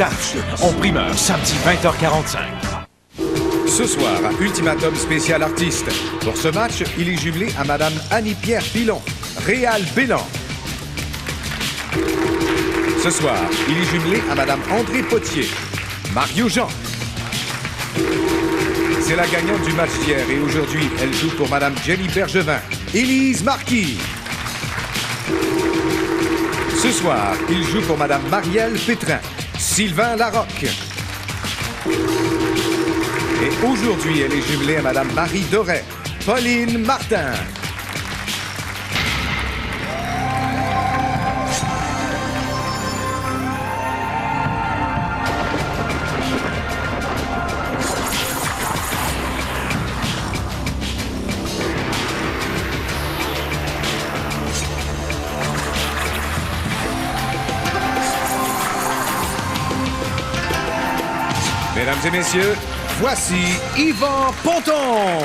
charge. En primeur, samedi 20h45. Ce soir, à Ultimatum spécial artiste. Pour ce match, il est jumelé à Madame Annie-Pierre Pilon, Réal Bélan. Ce soir, il est jumelé à Madame André Potier, Mario Jean. C'est la gagnante du match d'hier et aujourd'hui, elle joue pour Madame Jenny Bergevin, Élise Marquis. Ce soir, il joue pour Madame Marielle Pétrin, Sylvain Larocque. Et aujourd'hui, elle est jumelée à Madame Marie Doré, Pauline Martin. Mesdames et messieurs, voici Yvan Ponton.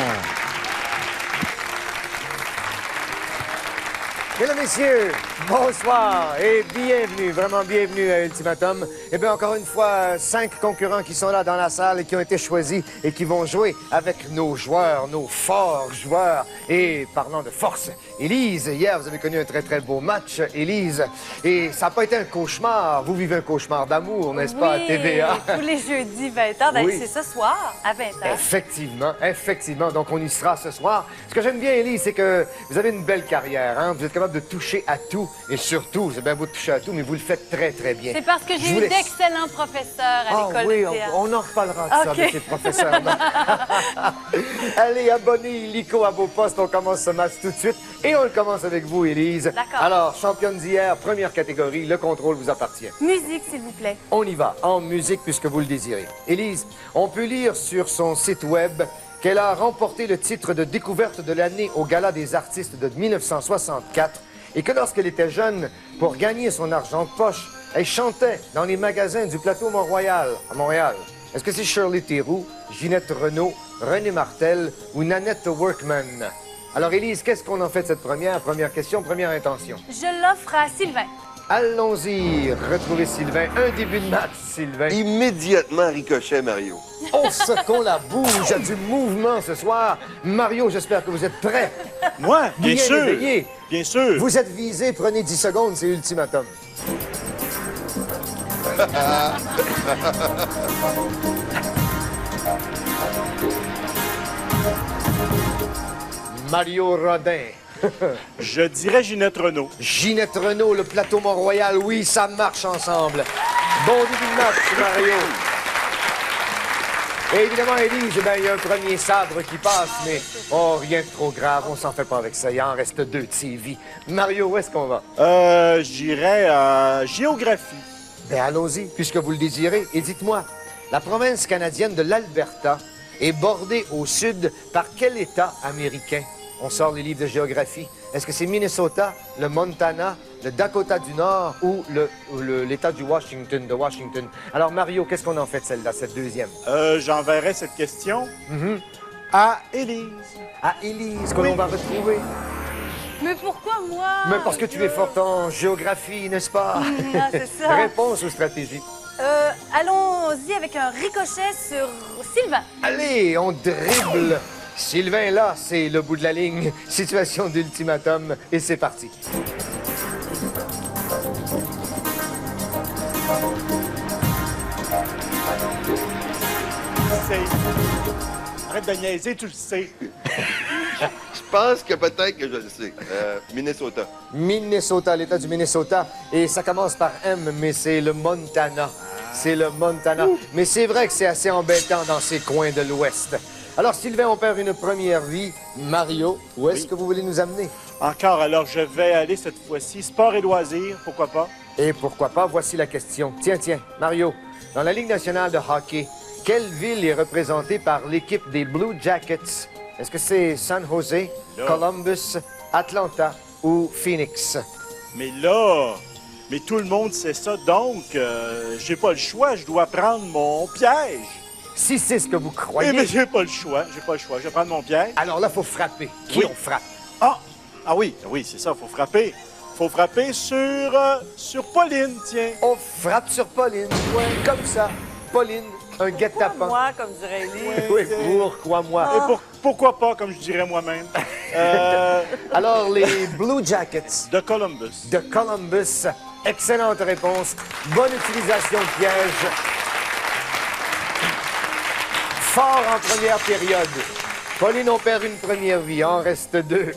Mesdames et messieurs, bonsoir et bienvenue, vraiment bienvenue à Ultimatum. Eh bien, encore une fois, 5 concurrents qui sont là dans la salle et qui ont été choisis et qui vont jouer avec nos joueurs, nos forts joueurs. Et parlant de force, Élise, hier, vous avez connu un très, très beau match, Élise. Et ça n'a pas été un cauchemar. Vous vivez un cauchemar d'amour, n'est-ce pas, à TVA? Tous les jeudis, 20h. Ben, Oui. c'est ce soir, à 20h. Effectivement, effectivement. Donc, on y sera ce soir. Ce que j'aime bien, Élise, c'est que vous avez une belle carrière. Hein? Vous êtes capable de toucher à tout. Et surtout, c'est bien beau de toucher à tout, mais vous le faites très, très bien. C'est parce que Je j'ai vous eu laisse. d'excellents professeurs à l'école oui, de théâtre. on en reparlera de ça, OK. de ces professeurs. Allez, abonnez illico à vos postes. On commence ce match tout de suite. Et on le commence avec vous, Élise. D'accord. Alors, championne d'hier, première catégorie, le contrôle vous appartient. Musique, s'il vous plaît. On y va, en musique, puisque vous le désirez. Élise, on peut lire sur son site web qu'elle a remporté le titre de découverte de l'année au Gala des artistes de 1964 et que lorsqu'elle était jeune, pour gagner son argent de poche, elle chantait dans les magasins du plateau Mont-Royal, à Montréal. Est-ce que c'est Shirley Theroux, Ginette Renault, René Martel ou Nanette Workman? Alors, Élise, qu'est-ce qu'on en fait de cette première question, première intention? Je l'offre à Sylvain. Allons-y, retrouvez Sylvain. Un début de match, Sylvain. Immédiatement, ricochet, Mario. On se qu'on la bouge, a du mouvement ce soir. Mario, j'espère que vous êtes prêts. Moi, bien sûr. Éveillé. Bien sûr. Vous êtes visé, prenez 10 secondes, c'est ultimatum. Mario Rodin. Je dirais Ginette Renault. Ginette Renault, le plateau Mont-Royal, oui, ça marche ensemble. Bon début de match, Mario. Et évidemment, Élise, ben, il y a un premier sabre qui passe, mais oh, rien de trop grave, on s'en fait pas avec ça. Il en reste 2 de ses vies. Mario, où est-ce qu'on va? J'irais à géographie. Ben allons-y, puisque vous le désirez. Et dites-moi, la province canadienne de l'Alberta est bordée au sud par quel État américain? On sort les livres de géographie. Est-ce que c'est Minnesota, le Montana, le Dakota du Nord ou l'État du Washington, de Washington? Alors, Mario, qu'est-ce qu'on en fait de celle-là, cette deuxième? J'enverrai cette question à Élise. À Élise, que l'on va retrouver. Mais pourquoi moi? Mais parce que tu es forte en géographie, n'est-ce pas? Ah, c'est ça. Réponse ou stratégie? Allons-y avec un ricochet sur Sylvain. Allez, on dribble. Sylvain, là, c'est le bout de la ligne. Situation d'ultimatum. Et c'est parti. Arrête de niaiser, tu le sais. Je pense que peut-être que je le sais. Minnesota. Minnesota, l'État du Minnesota. Et ça commence par M, mais c'est le Montana. C'est le Montana. Mais c'est vrai que c'est assez embêtant dans ces coins de l'Ouest. Alors, Sylvain, on perd une première vie. Mario, où est-ce que vous voulez nous amener? Encore, alors je vais aller cette fois-ci. Sport et loisirs, pourquoi pas? Et pourquoi pas, voici la question. Tiens, Mario, dans la Ligue nationale de hockey, quelle ville est représentée par l'équipe des Blue Jackets? Est-ce que c'est San Jose, Là. Columbus, Atlanta ou Phoenix? Mais tout le monde sait ça, donc j'ai pas le choix, je dois prendre mon piège. Si c'est ce que vous croyez... Mais j'ai pas le choix, je vais prendre mon piège. Alors là, il faut frapper. Qui Oui. on frappe? Ah oui, c'est ça, faut frapper. Faut frapper sur Pauline, tiens. On frappe sur Pauline. Comme ça. Pauline, un guet-apens. Moi, comme dirait Élise. Oui, pourquoi-moi. Et pourquoi pas, comme je dirais moi-même. Alors, les Blue Jackets De Columbus. de Columbus. Excellente réponse. Bonne utilisation de piège. Fort en première période. Pauline, on perd une première vie. En reste 2.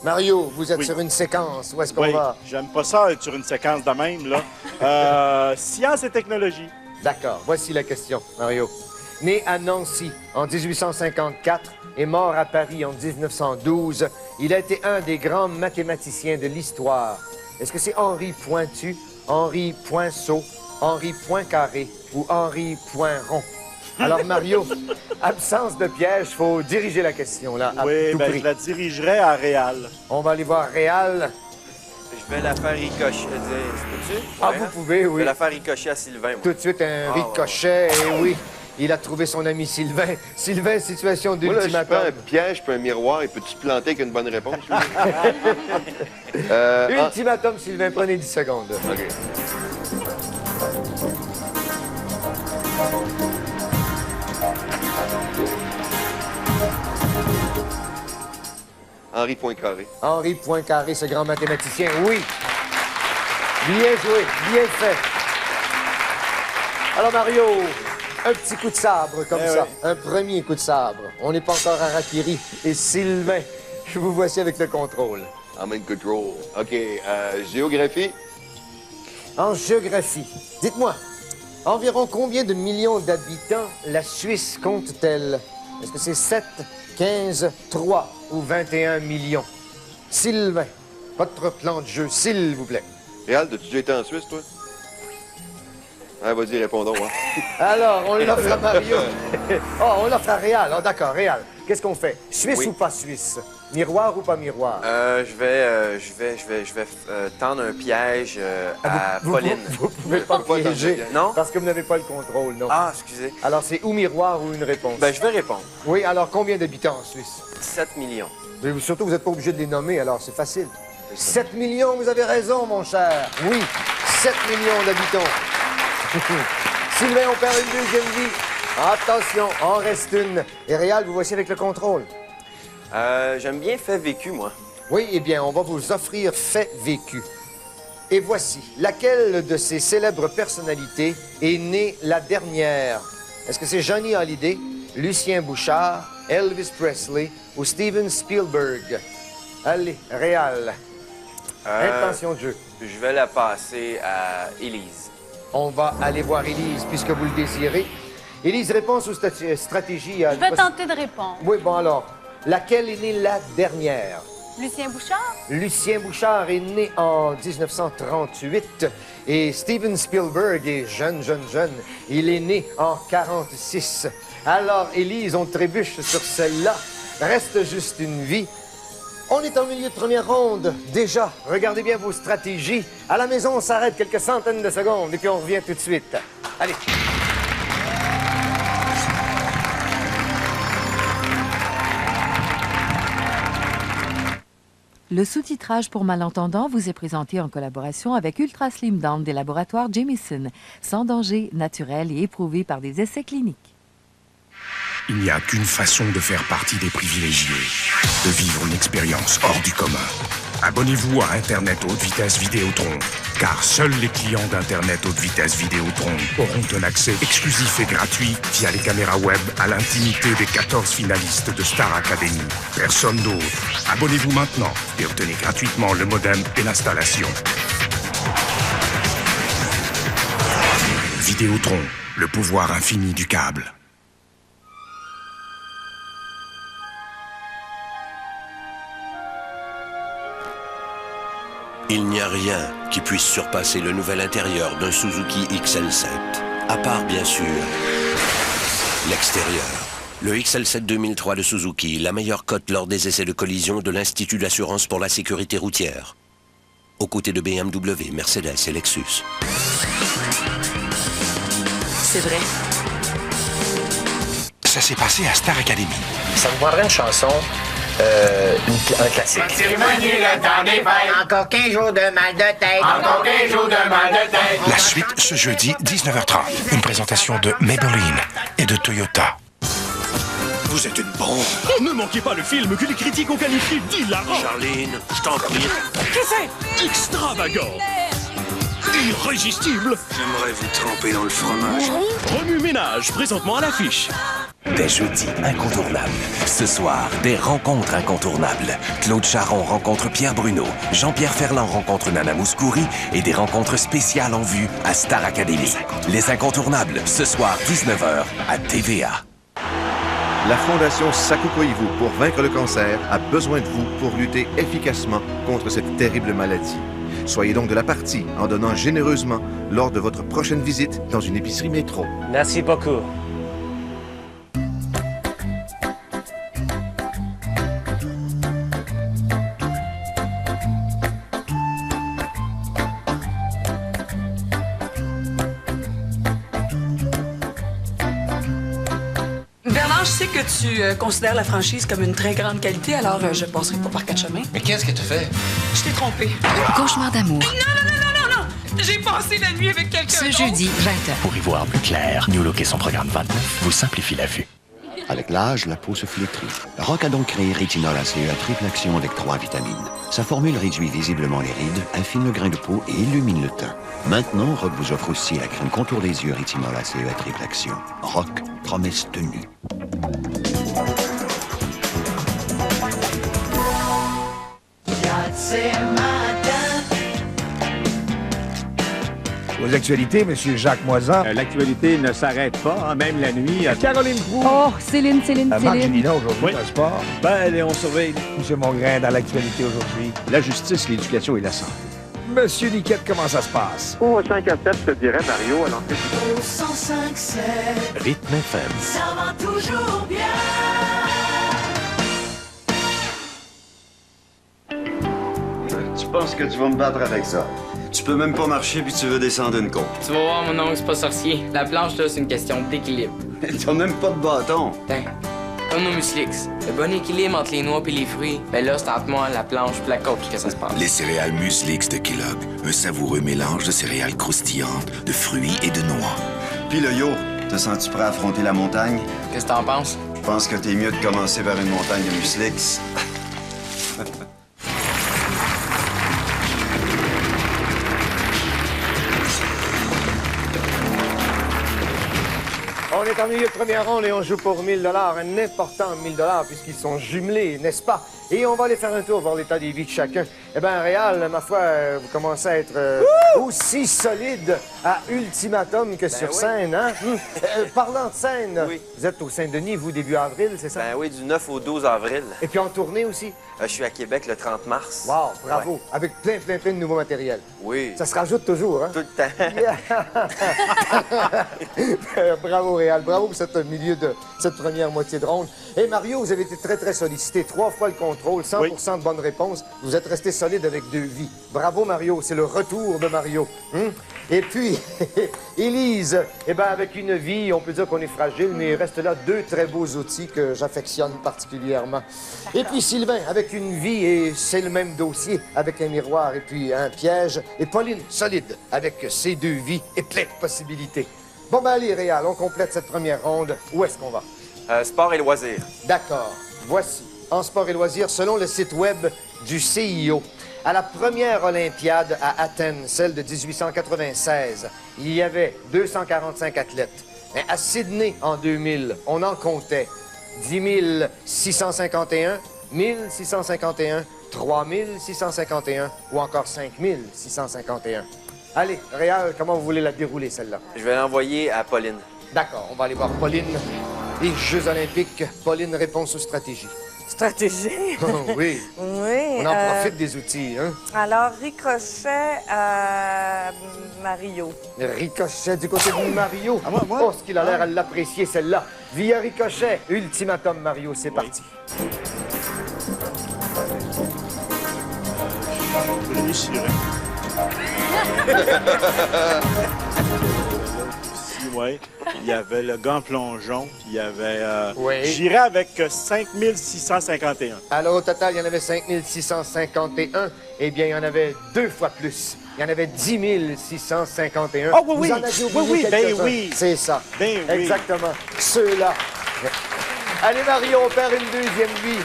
Mario, vous êtes Oui. sur une séquence. Où est-ce qu'on Oui, va? j'aime pas ça être sur une séquence de même, là. Science et technologie. D'accord. Voici la question, Mario. Né à Nancy en 1854 et mort à Paris en 1912, il a été un des grands mathématiciens de l'histoire. Est-ce que c'est Henri Pointu, Henri Poinceau, Henri Poincaré ou Henri Poinrond? Alors, Mario, absence de piège, faut diriger la question, là, à Oui, tout ben, prix. je la dirigerai à Réal. On va aller voir Réal. Je vais la faire ricocher. Peux-tu? Ah, Ouais, vous hein? pouvez, Je oui. vais la faire ricocher à Sylvain, moi. Tout de suite, un Ah, ricochet, et oui. Il a trouvé son ami Sylvain. Sylvain, situation Moi, là, je prends d'ultimatum. un piège puis un miroir et peux-tu te planter avec une bonne réponse? Ultimatum, Sylvain, prenez 10 secondes. OK. Henri Poincaré. Henri Poincaré, ce grand mathématicien, oui. Bien joué, bien fait. Alors, Mario, un petit coup de sabre comme ça. oui. Un premier coup de sabre. On n'est pas encore à Rakiri. Et Sylvain, je vous voici avec le contrôle. I'm in control. OK. Géographie. En géographie, dites-moi, environ combien de millions d'habitants la Suisse compte-t-elle? Est-ce que c'est 7, 15, 3 ou 21 millions? Sylvain, votre plan de jeu, s'il vous plaît. Réal, as-tu déjà été en Suisse, toi? Ah, vas-y, réponds donc. Hein. Alors, on l'offre à Mario. Oh, on l'offre à Réal. Oh, d'accord, Réal. Qu'est-ce qu'on fait? Suisse Oui. ou pas Suisse? Miroir ou pas miroir? Je vais tendre un piège à Pauline. Vous pouvez pas pas piéger. Non? Parce que vous n'avez pas le contrôle, non. Ah, excusez. Alors, c'est ou miroir ou une réponse? Ben, je vais répondre. Oui, alors combien d'habitants en Suisse? 7 millions. Mais surtout, vous n'êtes pas obligé de les nommer, alors c'est facile. 7 millions, vous avez raison, mon cher. Oui, 7 millions d'habitants. Sylvain, on perd une deuxième vie. Attention, en reste une. Et Réal, vous voici avec le contrôle. J'aime bien fait vécu, moi. Oui, eh bien, on va vous offrir fait vécu. Et voici, laquelle de ces célèbres personnalités est née la dernière? Est-ce que c'est Johnny Hallyday, Lucien Bouchard, Elvis Presley ou Steven Spielberg? Allez, Réal. Intention de jeu. Je vais la passer à Élise. On va aller voir Élise, puisque vous le désirez. Élise, réponse ou stratégie? Je vais tenter de répondre. Oui, bon alors, laquelle est née la dernière? Lucien Bouchard? Lucien Bouchard est né en 1938 et Steven Spielberg est jeune. Il est né en 46. Alors, Élise, on trébuche sur celle-là. Reste juste une vie. On est en milieu de première ronde. Déjà, regardez bien vos stratégies. À la maison, on s'arrête quelques centaines de secondes et puis on revient tout de suite. Allez. Le sous-titrage pour malentendants vous est présenté en collaboration avec Ultra Slim Down des laboratoires Jamieson, sans danger, naturel et éprouvé par des essais cliniques. Il n'y a qu'une façon de faire partie des privilégiés, de vivre une expérience hors du commun. Abonnez-vous à Internet haute vitesse Vidéotron, car seuls les clients d'Internet haute vitesse Vidéotron auront un accès exclusif et gratuit via les caméras web à l'intimité des 14 finalistes de Star Academy. Personne d'autre. Abonnez-vous maintenant et obtenez gratuitement le modem et l'installation. Vidéotron, le pouvoir infini du câble. Il n'y a rien qui puisse surpasser le nouvel intérieur d'un Suzuki XL7. À part, bien sûr, l'extérieur. Le XL7 2003 de Suzuki, la meilleure cote lors des essais de collision de l'Institut d'assurance pour la sécurité routière. Aux côtés de BMW, Mercedes et Lexus. C'est vrai. Ça s'est passé à Star Academy. Ça vous prendrait une chanson Un classique. Encore 15 jours de mal de tête. La suite ce jeudi 19h30. Une présentation de Maybelline et de Toyota. Vous êtes une bombe. Ne manquez pas le film que les critiques ont qualifié d'hilarant. Charline, je t'en prie. Extravagant. Irrésistible. J'aimerais vous tremper dans le fromage. Remue-ménage, présentement à l'affiche. Des jeudis incontournables. Ce soir, des rencontres incontournables. Claude Charon rencontre Pierre Bruno. Jean-Pierre Ferland rencontre Nana Mouskouri. Et des rencontres spéciales en vue à Star Academy. Les incontournables, ce soir, 19h, à TVA. La Fondation Sakukoivu pour vaincre le cancer a besoin de vous pour lutter efficacement contre cette terrible maladie. Soyez donc de la partie en donnant généreusement lors de votre prochaine visite dans une épicerie métro. Merci beaucoup. Bernard, je sais que tu considères la franchise comme une très grande qualité, alors je passerai pas par quatre chemins. Mais qu'est-ce que tu fais? Je t'ai trompé. Cauchemar d'amour. Non! J'ai passé la nuit avec quelqu'un Ce d'autre. jeudi, 20h. Pour y voir plus clair, New Look et son programme 29 vous simplifie la vue. Avec l'âge, la peau se flétrit. Rock a donc créé Rétinol ACE à triple action avec 3 vitamines. Sa formule réduit visiblement les rides, affine le grain de peau et illumine le teint. Maintenant, Rock vous offre aussi la crème contour des yeux Rétinol ACE à triple action. Rock, promesse tenue. Aux actualités, Monsieur Jacques Moisan. L'actualité ne s'arrête pas, même la nuit. Caroline Proulx. Oh, Céline. Marc Gélina aujourd'hui dans le sport. Ben, on surveille. Monsieur Mongrain dans l'actualité aujourd'hui. La justice, l'éducation et la santé. Monsieur Niquette, comment ça se passe? Au 5 à 7, je te dirais, Mario, à l'entrée du... Au 105.7 Rythme FM. Ça va toujours bien. Tu penses que tu vas me battre avec ça? Tu peux même pas marcher puis tu veux descendre une côte. Tu vas voir, mon oncle, c'est pas sorcier. La planche, là, c'est une question d'équilibre. T'as même pas de bâton. Tiens, comme nos muslix. Le bon équilibre entre les noix et les fruits, ben là, c'est entre moi, la planche et la côte que ça se passe. Les céréales Muslix de Kellogg. Un savoureux mélange de céréales croustillantes, de fruits et de noix. Puis le yo, te sens-tu prêt à affronter la montagne? Qu'est-ce que t'en penses? Je pense que t'es mieux de commencer par une montagne de muslix. On est en milieu de première ronde et on joue pour 1000 $, un important 1000 $ puisqu'ils sont jumelés, n'est-ce pas? Et on va aller faire un tour voir l'état des vies de chacun. Eh bien, Réal, ma foi, vous commencez à être aussi solide à Ultimatum que sur scène, hein? Parlant de scène, vous êtes au Saint-Denis, vous, début avril, c'est ça? Ben oui, du 9 au 12 avril. Et puis en tournée aussi? Je suis à Québec le 30 mars. Wow, bravo. Ouais. Avec plein de nouveaux matériels. Oui. Ça se rajoute toujours, hein? Tout le temps. Bravo, Réal. Bravo pour cette milieu de cette première moitié de ronde. Et Mario, vous avez été très sollicité. 3 fois le contrôle, 100% de bonnes réponses. Vous êtes resté solide avec 2 vies. Bravo, Mario. C'est le retour de Mario. Et puis, Élise, eh ben, avec une vie, on peut dire qu'on est fragile, mais il reste là 2 très beaux outils que j'affectionne particulièrement. Et puis Sylvain, avec une vie, et c'est le même dossier, avec un miroir et puis un piège. Et Pauline, solide, avec ses 2 vies et plein de possibilités. Bon, ben allez, Réal, on complète cette première ronde. Où est-ce qu'on va? Sport et loisirs. D'accord. Voici, en sport et loisirs, selon le site web du CIO, à la première Olympiade à Athènes, celle de 1896, il y avait 245 athlètes. Mais à Sydney, en 2000, on en comptait 10 651, 1651, 3651 ou encore 5651. Allez, Réal, comment vous voulez la dérouler, celle-là? Je vais l'envoyer à Pauline. D'accord, on va aller voir Pauline. Les Jeux olympiques, Pauline, réponse aux stratégies. Stratégie? Oh, oui. Oui. On en profite des outils, hein? Alors, ricochet à Mario. Ricochet du côté de Mario. À moi? Oh, ce qu'il a l'air à l'apprécier, celle-là. Via ricochet, Ultimatum Mario, c'est parti. oui. Il y avait le gant plongeon. Il y avait... Oui. J'irais avec 5651. Alors, au total, il y en avait 5651. Eh bien, il y en avait 2 fois plus. Il y en avait 10 651. Oh, oui, oui. Vous en aviez oublié Oui, oui, ben quelques-uns. oui. C'est ça. Ben oui. Exactement. Ceux-là. Allez, Mario, on perd une deuxième vie.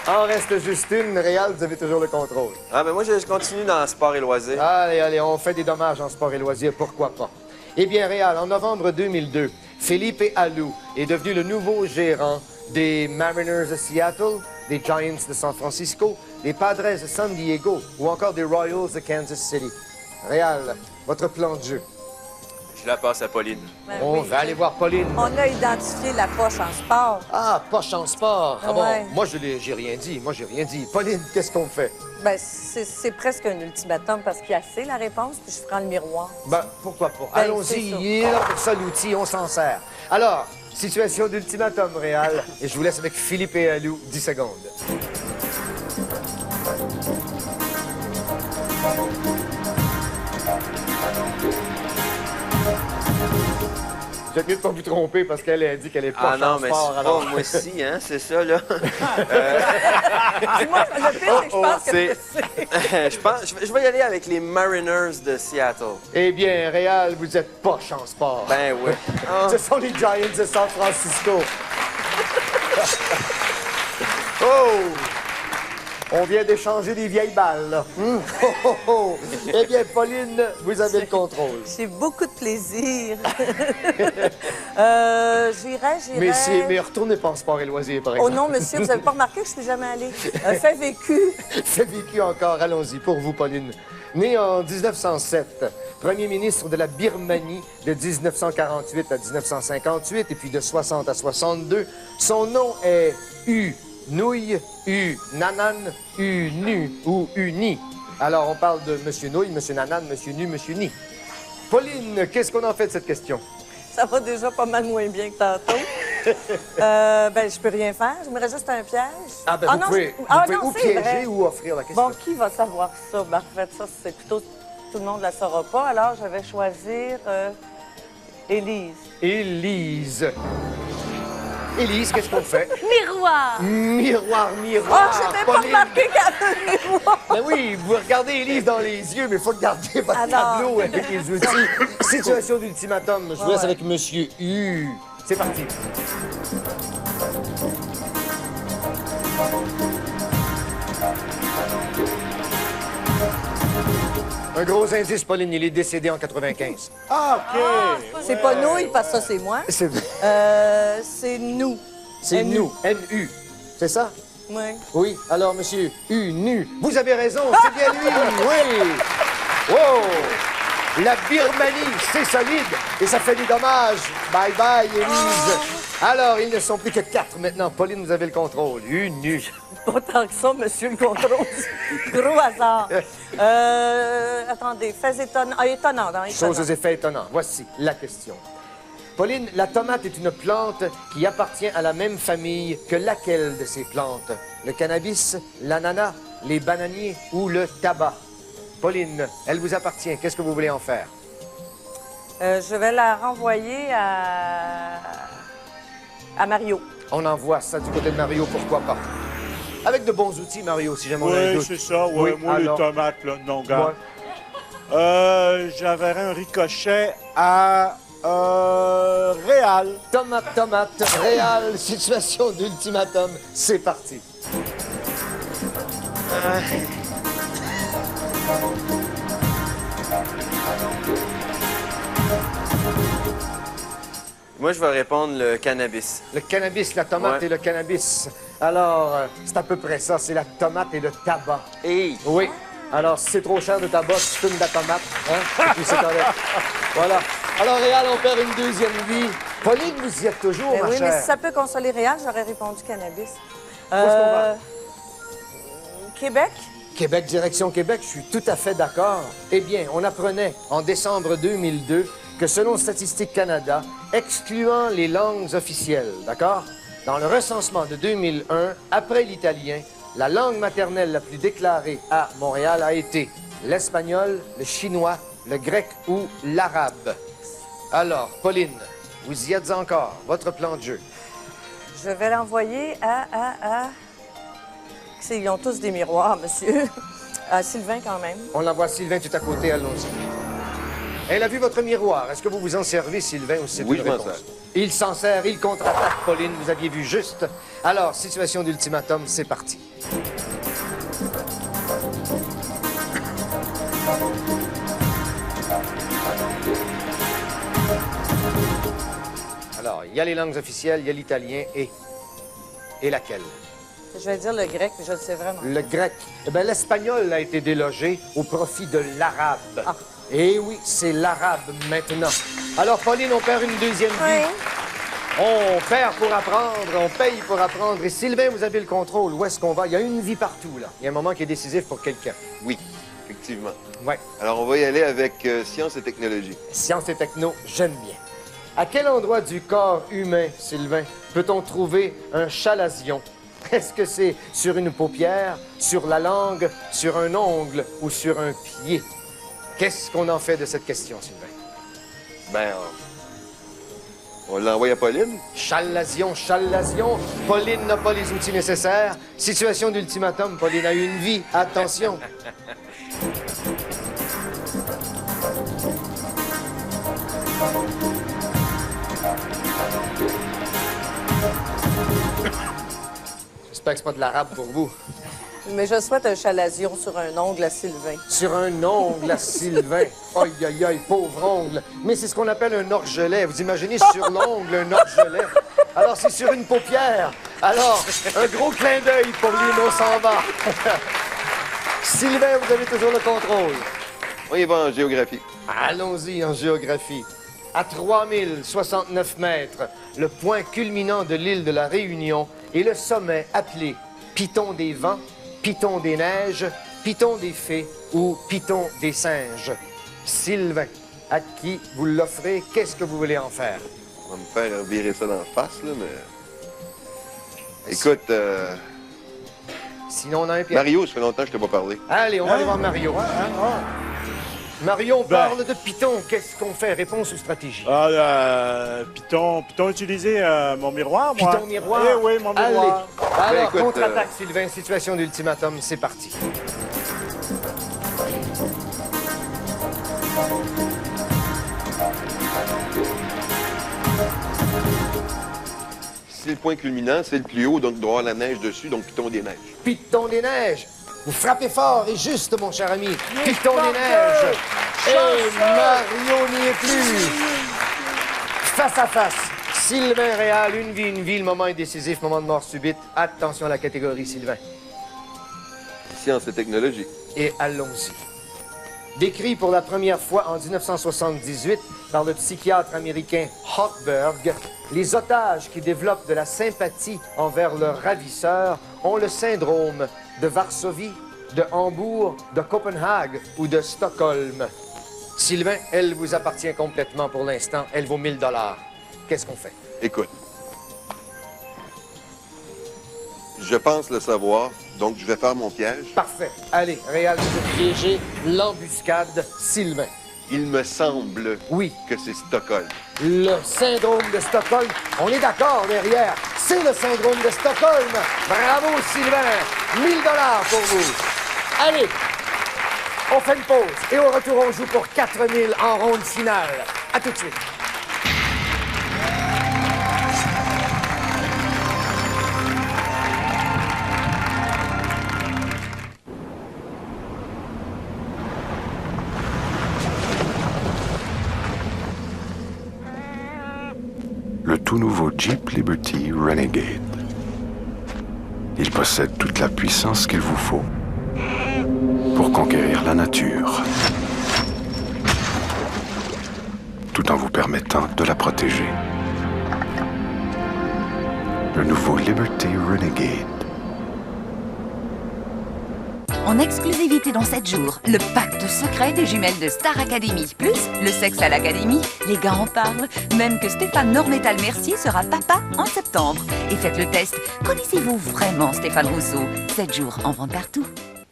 En reste juste une. Réal, vous avez toujours le contrôle. Ah, ben moi, je continue dans sport et loisirs. Allez, allez, on fait des dommages en sport et loisirs, pourquoi pas. Eh bien, Réal, en novembre 2002, Felipe Alou est devenu le nouveau gérant des Mariners de Seattle, des Giants de San Francisco, des Padres de San Diego ou encore des Royals de Kansas City. Réal, votre plan de jeu. Je la passe à Pauline. Ben On oui. va aller voir Pauline. On a identifié la poche en sport. Ah, poche en sport. Ah bon, Ouais. moi, j'ai rien dit. Moi, j'ai rien dit. Pauline, qu'est-ce qu'on fait? Ben, c'est presque un ultimatum parce qu'il y a assez la réponse, puis je prends le miroir. Ben, pourquoi pas? Ben, Allons-y, c'est ça. il est là pour ça, l'outil, on s'en sert. Alors, situation d'ultimatum, Réal, et je vous laisse avec Philippe et Alou, 10 secondes. Vous êtes mieux de pas vous tromper parce qu'elle a dit qu'elle est pas Ah non, mais sport, c'est alors. pas moi aussi, hein, c'est ça, là. Dis-moi, le pire, c'est que je pense que c'est- c'est... je vais y aller avec les Mariners de Seattle. Eh bien, Réal, vous êtes poche en sport. Ben oui. Ah. Ce sont les Giants de San Francisco. Oh! On vient d'échanger des vieilles balles, là. Oh, oh, oh. Eh bien, Pauline, vous avez le contrôle. J'ai beaucoup de plaisir. J'irai... Mais retournez pas en sport et loisirs, par Oh exemple. non, monsieur, vous n'avez pas remarqué que je ne suis jamais allée. Fait vécu. Fait vécu encore, allons-y, pour vous, Pauline. Né en 1907, premier ministre de la Birmanie de 1948 à 1958 et puis de 60 à 62, son nom est U Nouille, U Nanan, U Nu ou Uni. Alors, on parle de Monsieur Nouille, Monsieur Nanan, Monsieur Nu, Monsieur Ni. Pauline, qu'est-ce qu'on en fait de cette question? Ça va déjà pas mal moins bien que tantôt. Ben, je peux rien faire. J'aimerais juste un piège. Ah, ben, vous non, pouvez, ah, vous pouvez non, ou c'est piéger vrai. ou offrir la question. Bon, qui va savoir ça? Ben, en fait, ça, c'est plutôt... Tout le monde ne la saura pas. Alors, je vais choisir Élise. Élise. Élise, qu'est-ce qu'on fait? Miroir! Miroir, miroir. Oh, j'avais pas Pauline. remarqué qu'il y avait un miroir! Ben oui, vous regardez Élise dans les yeux, mais il faut garder votre Alors. tableau avec les outils. Situation d'ultimatum. Je vous laisse avec Monsieur U. C'est parti. Un gros indice, Pauline, il est décédé en 95. Ah, OK. C'est pas nouille, parce que ça, c'est moi. C'est C'est nous. c'est NU. nous, N-U. C'est ça? Oui. Oui. Alors, Monsieur U, nu. Vous avez raison, c'est bien lui. Oui. Wow. La Birmanie, c'est solide et ça fait des dommages. Bye bye, Élise. Alors, ils ne sont plus que 4 maintenant. Pauline, vous avez le contrôle. U, nu. Pas tant que ça, monsieur le contrôle. Gros hasard. Attendez, fait étonnant. Ah, étonnant, dans étonnant. Choses aux effets étonnants. Voici la question. Pauline, la tomate est une plante qui appartient à la même famille que laquelle de ces plantes? Le cannabis, l'ananas, les bananiers ou le tabac? Pauline, elle vous appartient. Qu'est-ce que vous voulez en faire? Je vais la renvoyer à Mario. On envoie ça du côté de Mario, pourquoi pas? Avec de bons outils, Mario, si jamais on a un Oui, doute. c'est ça. Ouais, Oui, moi, alors. les tomates, là, non, gars. Ouais. J'avais un ricochet à Réal. Tomate, Réal, situation d'ultimatum. C'est parti. Moi, je vais répondre le cannabis. Le cannabis, la tomate Ouais. et le cannabis. Alors, c'est à peu près ça. C'est la tomate et le tabac. Hey! Oui. Alors, si c'est trop cher de tabac, tu fumes de la tomate. Hein? Et puis c'est correct. Voilà. Alors, Réal, on perd une deuxième vie. Pauline, vous y êtes toujours, Ben ma oui, chère. mais si ça peut consoler Réal, j'aurais répondu cannabis. Où est-ce qu'on va? Québec? Québec, direction Québec, je suis tout à fait d'accord. Eh bien, on apprenait en décembre 2002 que selon Statistique Canada, excluant les langues officielles, d'accord? Dans le recensement de 2001, après l'italien, la langue maternelle la plus déclarée à Montréal a été l'espagnol, le chinois, le grec ou l'arabe. Alors, Pauline, vous y êtes encore. Votre plan de jeu. Je vais l'envoyer à... Ils ont tous des miroirs, monsieur. À Sylvain, quand même. On l'envoie à Sylvain tout à côté, allons-y. Elle a vu votre miroir. Est-ce que vous vous en servez, Sylvain, ou c'est Oui, une je m'en réponse? sers. Il s'en sert, il contre-attaque, Pauline. Vous aviez vu juste. Alors, situation d'ultimatum, c'est parti. Alors, il y a les langues officielles, il y a l'italien et laquelle? Je vais dire le grec, mais je le sais vraiment. Le grec. Eh bien, l'espagnol a été délogé au profit de l'arabe. Ah. Et oui, c'est l'arabe maintenant. Alors, Pauline, on perd une deuxième vie. Oui. On perd pour apprendre, on paye pour apprendre. Et Sylvain, vous avez le contrôle. Où est-ce qu'on va? Il y a une vie partout, là. Il y a un moment qui est décisif pour quelqu'un. Oui, effectivement. Ouais. Alors, on va y aller avec science et technologie. Science et techno, j'aime bien. À quel endroit du corps humain, Sylvain, peut-on trouver un chalazion? Est-ce que c'est sur une paupière, sur la langue, sur un ongle ou sur un pied? Qu'est-ce qu'on en fait de cette question, Sylvain? Ben, on l'envoie à Pauline. Chalazion, chalazion. Pauline n'a pas les outils nécessaires. Situation d'ultimatum, Pauline a eu une vie. Attention. J'espère que c'est pas de l'arabe pour vous. Mais je souhaite un chalazion sur un ongle à Sylvain. Sur un ongle à Sylvain. Aïe, aïe, aïe, pauvre ongle. Mais c'est ce qu'on appelle un orgelet. Vous imaginez sur l'ongle un orgelet? Alors, c'est sur une paupière. Alors, un gros clin d'œil pour lui, on s'en va. Sylvain, vous avez toujours le contrôle. On y va en géographie. Allons-y en géographie. À 3069 mètres, le point culminant de l'île de la Réunion est le sommet appelé Piton des Vents, Piton des Neiges, Piton des Fées ou Piton des Singes. Sylvain, à qui vous l'offrez, qu'est-ce que vous voulez en faire? On va me faire virer ça dans la face, là, mais... Écoute, Sinon, on a un piège. Mario, ça fait longtemps que je t'ai pas parlé. Allez, on va aller voir Mario. Mario, on parle de Python. Qu'est-ce qu'on fait? Réponse ou stratégie? Python utiliser mon miroir, moi. Python miroir? Eh oui, mon miroir. Allez. Alors, écoute, contre-attaque, Sylvain. Situation d'ultimatum, c'est parti. C'est le point culminant, c'est le plus haut, donc il doit y avoir la neige dessus, donc Piton des Neiges. Piton des Neiges. Vous frappez fort et juste, mon cher ami. Piton des Neiges. Et Mario n'y est plus. Face à face. Sylvain Réal, une vie, le moment est décisif, moment de mort subite. Attention à la catégorie, Sylvain. Science et technologie. Et allons-y. Décrit pour la première fois en 1978 par le psychiatre américain Hochberg, les otages qui développent de la sympathie envers leurs ravisseurs ont le syndrome de Varsovie, de Hambourg, de Copenhague ou de Stockholm. Sylvain, elle vous appartient complètement pour l'instant. Elle vaut 1000 $. Qu'est-ce qu'on fait? Écoute. Je pense le savoir, donc je vais faire mon piège. Parfait. Allez, Réal, vous piégez l'embuscade Sylvain. Il me semble que c'est Stockholm. Le syndrome de Stockholm, on est d'accord derrière. C'est le syndrome de Stockholm. Bravo, Sylvain. 1000 $ pour vous. Allez, on fait une pause et au retour, on joue pour 4000 en ronde finale. À tout de suite. Le tout nouveau Jeep Liberty Renegade. Il possède toute la puissance qu'il vous faut pour conquérir la nature, tout en vous permettant de la protéger. Le nouveau Liberty Renegade. En exclusivité dans 7 jours, le pacte secret des jumelles de Star Academy. Plus le sexe à l'académie, les gars en parlent. Même que Stéphane Normétal-Mercier sera papa en septembre. Et faites le test. Connaissez-vous vraiment Stéphane Rousseau? 7 jours en vente partout.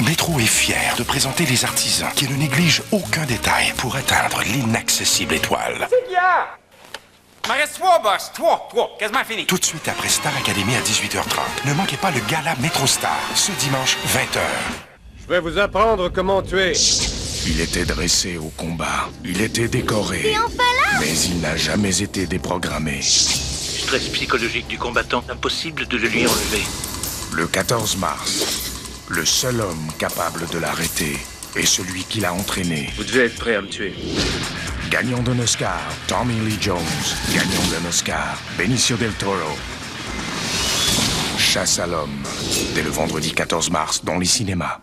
Métro est fier de présenter les artisans qui ne négligent aucun détail pour atteindre l'inaccessible étoile. C'est qu'il y a? Il m'en reste 3, boss. 3, quasiment fini. Tout de suite après Star Academy à 18h30, ne manquez pas le gala Métro Star, ce dimanche 20h. Je vais vous apprendre comment tuer. Il était dressé au combat, il était décoré, T'es enfin là? mais il n'a jamais été déprogrammé. Stress psychologique du combattant, impossible de le lui enlever. Le 14 mars, le seul homme capable de l'arrêter est celui qui l'a entraîné. Vous devez être prêt à me tuer. Gagnant d'un Oscar, Tommy Lee Jones. Gagnant d'un Oscar, Benicio del Toro. Chasse à l'homme, dès le vendredi 14 mars dans les cinémas.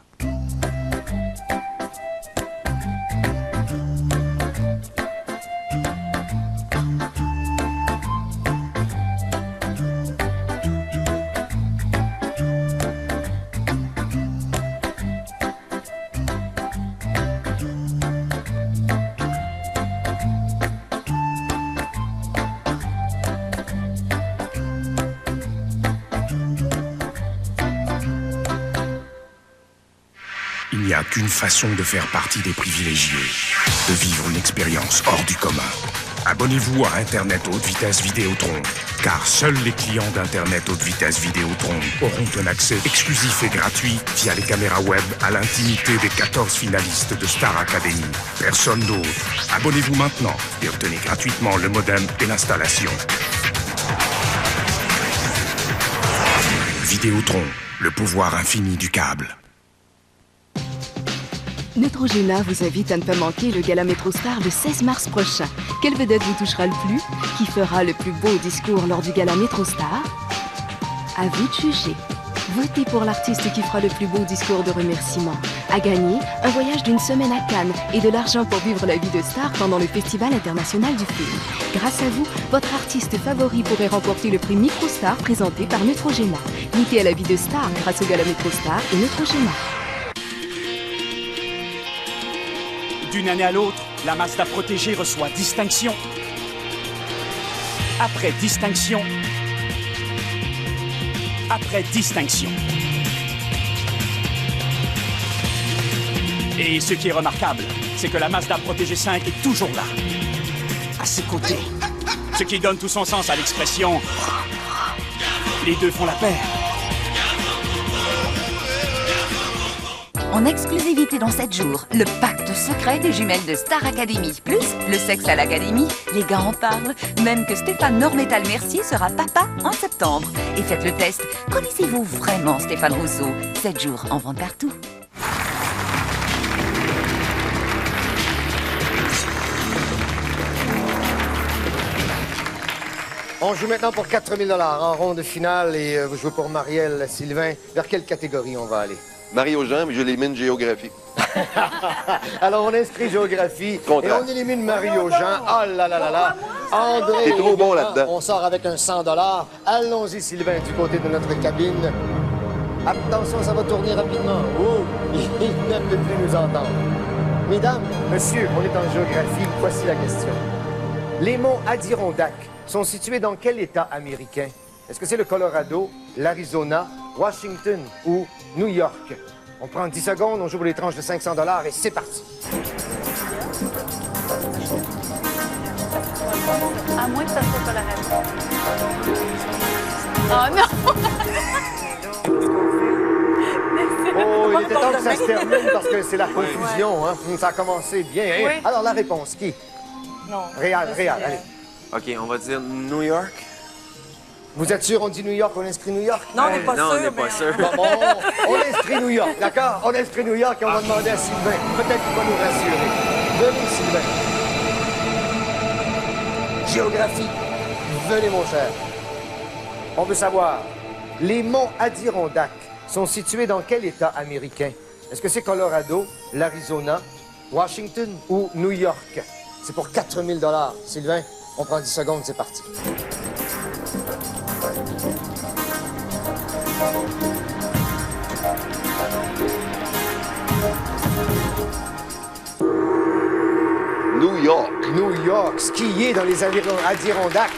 Il n'y a qu'une façon de faire partie des privilégiés, de vivre une expérience hors du commun. Abonnez-vous à Internet haute vitesse Vidéotron, car seuls les clients d'Internet haute vitesse Vidéotron auront un accès exclusif et gratuit via les caméras web à l'intimité des 14 finalistes de Star Academy. Personne d'autre. Abonnez-vous maintenant et obtenez gratuitement le modem et l'installation. Vidéotron, le pouvoir infini du câble. Neutrogena vous invite à ne pas manquer le gala Métro Star le 16 mars prochain. Quelle vedette vous touchera le plus? Qui fera le plus beau discours lors du gala Métro Star? À vous de juger. Votez pour l'artiste qui fera le plus beau discours de remerciement. À gagner, un voyage d'une semaine à Cannes et de l'argent pour vivre la vie de star pendant le Festival international du film. Grâce à vous, votre artiste favori pourrait remporter le prix Microstar présenté par Neutrogena. Goûtez à la vie de star grâce au gala Métro Star et Neutrogena. D'une année à l'autre, la Mazda protégée reçoit distinction. Après distinction. Après distinction. Et ce qui est remarquable, c'est que la Mazda protégée 5 est toujours là, à ses côtés. Ce qui donne tout son sens à l'expression « les deux font la paire ». En exclusivité dans 7 jours, le pacte secret des jumelles de Star Academy. Plus le sexe à l'académie, les gars en parlent. Même que Stéphane Normétal-Mercier sera papa en septembre. Et faites le test. Connaissez-vous vraiment Stéphane Rousseau? 7 jours en vente partout. On joue maintenant pour 4 000 $ en ronde finale et vous jouez pour Marielle Sylvain. Vers quelle catégorie on va aller? Mario-Jean, mais je l'élimine géographie. Alors, on inscrit géographie et on élimine Mario-Jean. Oh là là là là! André, t'es trop bon là-dedans. On sort avec un 100 $. Allons-y, Sylvain, du côté de notre cabine. Attention, ça va tourner rapidement. Oh, il ne peut plus nous entendre. Mesdames, messieurs, on est en géographie. Voici la question. Les monts Adirondack sont situés dans quel État américain? Est-ce que c'est le Colorado, l'Arizona, Washington ou New York? On prend 10 secondes, on joue pour les tranches de 500 $ et c'est parti. À moins que ça soit Colorado. Oh non! Oh, il était temps que ça se termine parce que c'est la confusion, hein? Ça a commencé bien. Hein? Oui. Alors, la réponse, qui? Non. Réal, allez. OK, on va dire New York. Vous êtes sûr, on dit New York, on inscrit New York? Non, on n'est pas sûr. Non, on n'est pas sûr. Bon, on inscrit New York, d'accord? On inscrit New York et on va demander à Sylvain. Peut-être qu'il va nous rassurer. Venez, Sylvain. Géographie. Venez, mon cher. On veut savoir, les monts Adirondack sont situés dans quel État américain? Est-ce que c'est Colorado, l'Arizona, Washington ou New York? C'est pour 4 000 $. Sylvain, on prend 10 secondes, c'est parti. New York. New York, skier dans les Adirondacks.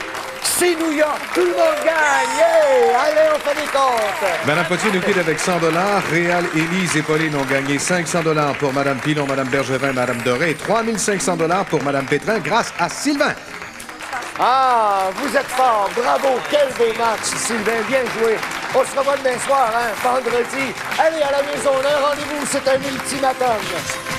c'est New York. Tout le monde gagne. Yeah! Allez, on fait des comptes. Madame Potier nous quitte avec 100 $. Réal, Élise et Pauline ont gagné 500 $ pour Madame Pilon, Madame Bergevin, Madame Doré et 3 500 $ pour Madame Pétrin grâce à Sylvain. Ah, vous êtes fort. Bravo. Quel beau match, Sylvain. Bien joué. On se revoit demain soir, vendredi. Allez à la maison. On a un rendez-vous. C'est un ultimatum.